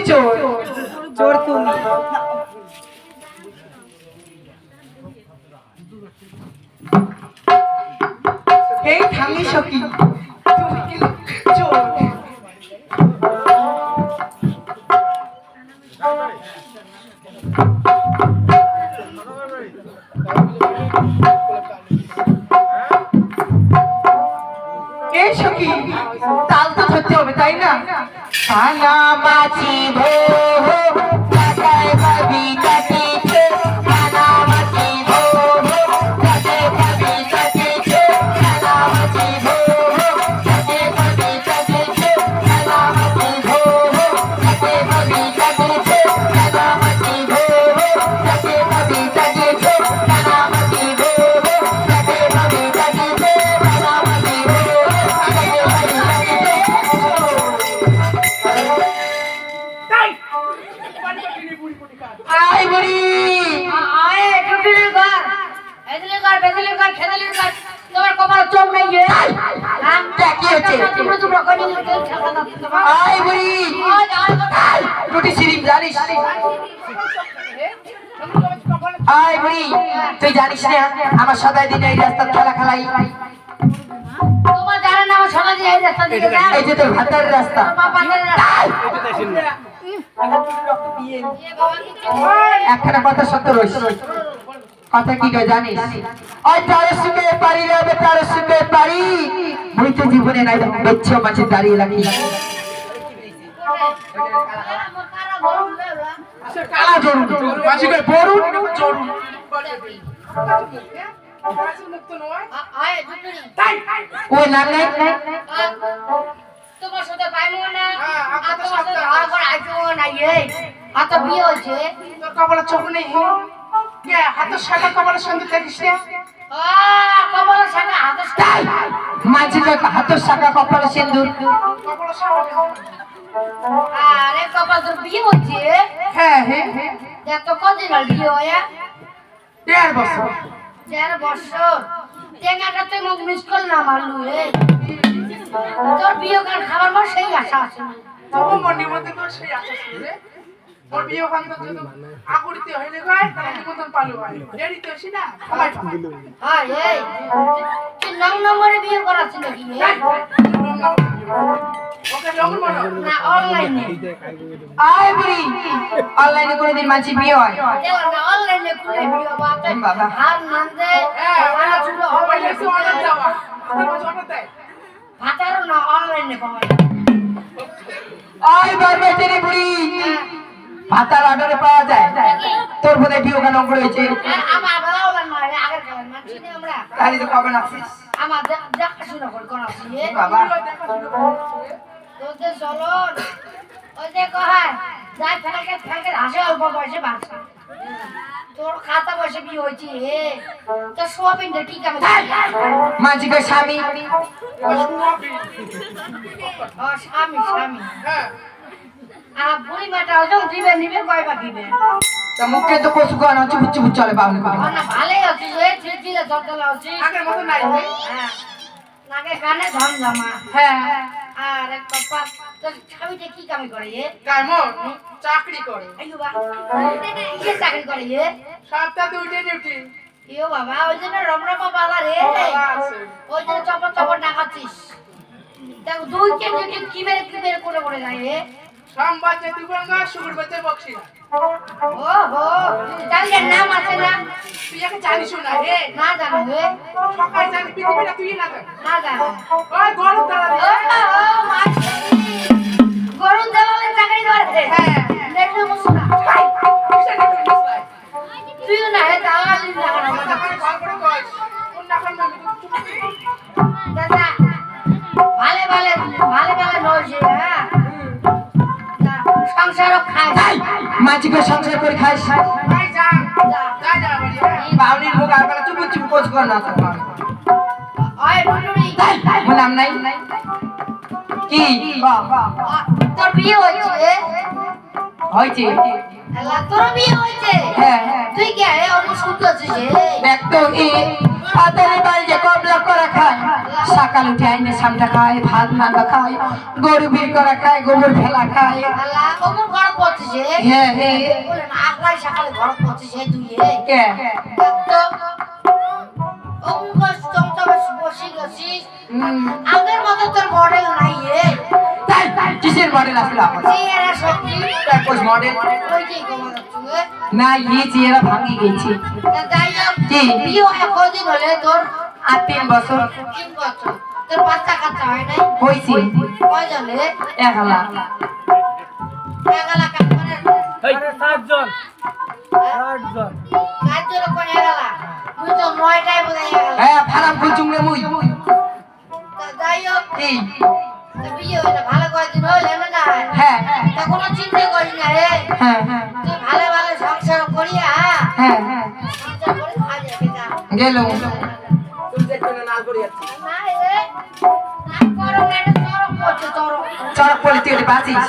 চোর চোর তুমি এই থামি সখী তুমি কি চোর এই সখী তাল তো ধরতে হবে তাই না সানা মাছি ভো কাটায় ভাবি কাটিছে সানা মাছি ভো কাটায় ভাবি কাটিছে সানা মাছি ভো কাটায় ভাবি কাটিছে সানা মাছি ভো কাটায় ভাবি কাটিছে সানা মাছি ভো কাটায় ভাবি কাটিছে সানা মাছি ভো কাটায় ভাবি কাটিছে সানা মাছি ভো আই বুড়ি আয় টুটুলি ঘর এদিকে ঘর বেদিলে ঘর খেদলে ঘর তোমার কপাল চোখ নাই রে কি হচ্ছে তোমরা কই নিলে কেন খেলা না তোমার আই বুড়ি রুটি সিরিম জানিস আই বুড়ি তুই জানিস না আমার সদাই দিন এই রাস্তা খেলা খেলাই তোমার জানা না আমার সকালে এই রাস্তা দিকে যাও এই যে তোর ভাতার রাস্তা বাবাদের রাস্তা একখানা কথা সত্য রইস কথা কি কয় জানিস ওই তারে সুখে পারি রে তারে সুখে পারি বইতে জীবনে নাই বেচ্ছো মাঝে দাঁড়িয়ে লাগি কালা জরুন মাঝে কয় বরুন জরুন আয় টুটুলি ওই নাম নাই তোমার সাথে পাইবো না আর তোমার সাথে ভালো করে আইছো না এই আতো বিয়ে হইছে তোর কপালে চোখ নেই কে হাতের সাদা কপালের সঙ্গে থাকিস না কপালের সাথে হাতের মাঝে হাতের শাখা কপালে সিন্দুর কপালের সাদা আরে কপাল তোর বিয়ে হইছে হ্যাঁ হ্যাঁ হ্যাঁ এত কদিন আর বিয়ে হয় 1.5 বছর 1.5 বছর টেঙ্গাটা তুই মুখ মিস করল না মারলু রে তোর বিয়ে গান খাবার পর সেই আশা আছে তবু মনের মধ্যে তোর সেই আশা ছিল রে ওর বিয়ে ওখান থেকে যদি আগুড়িতে হইলে গয় তাহলে নিমন্ত্রণ পালু হয় দেরিতে হইছি না সময় পাই হ্যাঁ এই তুই নম্বরে বিয়ে করাছিস নাকি রে ওকে জঙ্গল মানো না অনলাইনে আই বুড়ি অনলাইনে কোনদিন মাঝে বিয়ে হয় না অনলাইনে খুলে বিয়ে বাবা বাবা। হার নান্দে ভাড়া ছিল মোবাইলে অনলাইনে সে অর্ডার দেওয়া অর্ডার দেয় ভাতারও না অনলাইনে পাওয়া আই বারবে তেরে বুড়ি ভাতার অর্ডারে পাওয়া যায় তোর বোধে বিয়ে গান অঙ্ক রয়েছে আমার বেলা অনলাইন মারে আগের কালের মানছি না আমরা তাহলে তো কবে নাছিস আমার দেখাশোনা করে করাচ্ছি বাবা তোদের চলো ওই যে কহায় যাই ফেলকে ফেলকে হাসে অল্প বয়সে বাঁচা তোর খাতা বয়সে বিয়ে হয়েছে তোর সোয়াবিনটা কি কামে মাঝিকে স্বামী ও স্বামী স্বামী হ্যাঁ আর বুড়ি মাটা ওজন দিবে নিবে কয়বার দিবে তা মুখে তো কচু গান চুপ চুপ চলে বাউনি করে না ভালোই আছে যে চিলচিলে চলচলা আছে আগের মতো নাই রে হ্যাঁ নাকে কানে ধন জমা হ্যাঁ আর এক কপা তোর স্বামীটা কি কামে করে কেমন চাকরি করে আইয়ো বা কি চাকরি করে সপ্তাহে 2 দিন ডিউটি ইয়ো বাবা ওই জন্য রমরমা বাবা রে ওই জন্য চপর চপর ডাকাচ্ছিস দেখো 2 কেজি কি বের করে যায় সোমবার যে দুগঙ্গা শুক্রবার যে বক্সিরা ওহো তাহলে নাম আছে না তুই একে জানিস না রে না জানো হে সকাল জানি পৃথিবীটা তুই না জানিস না জানো ওই গরম দাঁড়া রে গরুন দেওয়ালে চাকরি করে হ্যাঁ দেখলে বুঝছো না তুইও না হে দালালি না দাদা ভালে ভালে নয় যে হ্যাঁ সংসারও খায় মাঝিকে সংসার করে খাইস বাউনির মুখ আর বেলা চুপ চুপ কোচ কর না ওই টুটুরি মোর নাম নাই কি তোর বিয়ে হয়েছে হয়েছে তোর বিয়ে হয়েছে হ্যাঁ হ্যাঁ তুই কে অন্য শুনতে আছিস দেখ তো কি পাতারে বাইরে কবলা করা খায় সকাল উঠে আইনে সামটা খায় ভাত মাখা খায় গরু ভিড় করা খায় গোবর ফেলা খায় আল্লাহ ওমন ঘর পড়ছে হ্যাঁ হ্যাঁ বলে না আগলাই সকালে ঘর পড়ছে তুই কে তো ওমন কষ্ট তো বসে গেছিস আগের মতো তোর মডেল নাই তাই কিসের মডেল আসলে আমার চেহারা সত্যি কোন মডেল ওই যে গোমা চুলে না এই চেহারা ভাঙি গেছে তাই না কি? বিয়ে হয় কদিন হলে তোর আর 3 বছর 3 বছর তোর বাচ্চা কাচ্চা হয় নাই হইছে কয়জনে একলা এগালা কাজ করে এই 7 জন 8 জন কাজের কোন এগালা তুই তো 9টায় বোঝাই এগালা হ্যাঁ ফারাম কুচুম রে মুই যাই হোক কি বিয়ে হইলে ভালো কয়দিন হইলে না হ্যাঁ তা কোনো চিন্তা করি না রে হ্যাঁ তুই ভালো ভালো সংসার করিয়া হ্যাঁ হ্যাঁ সংসার করে খা যাবে যা গেল না রে না করো না এটা চরক করছে চরক চড়ক পড়ে তুই বাঁচিস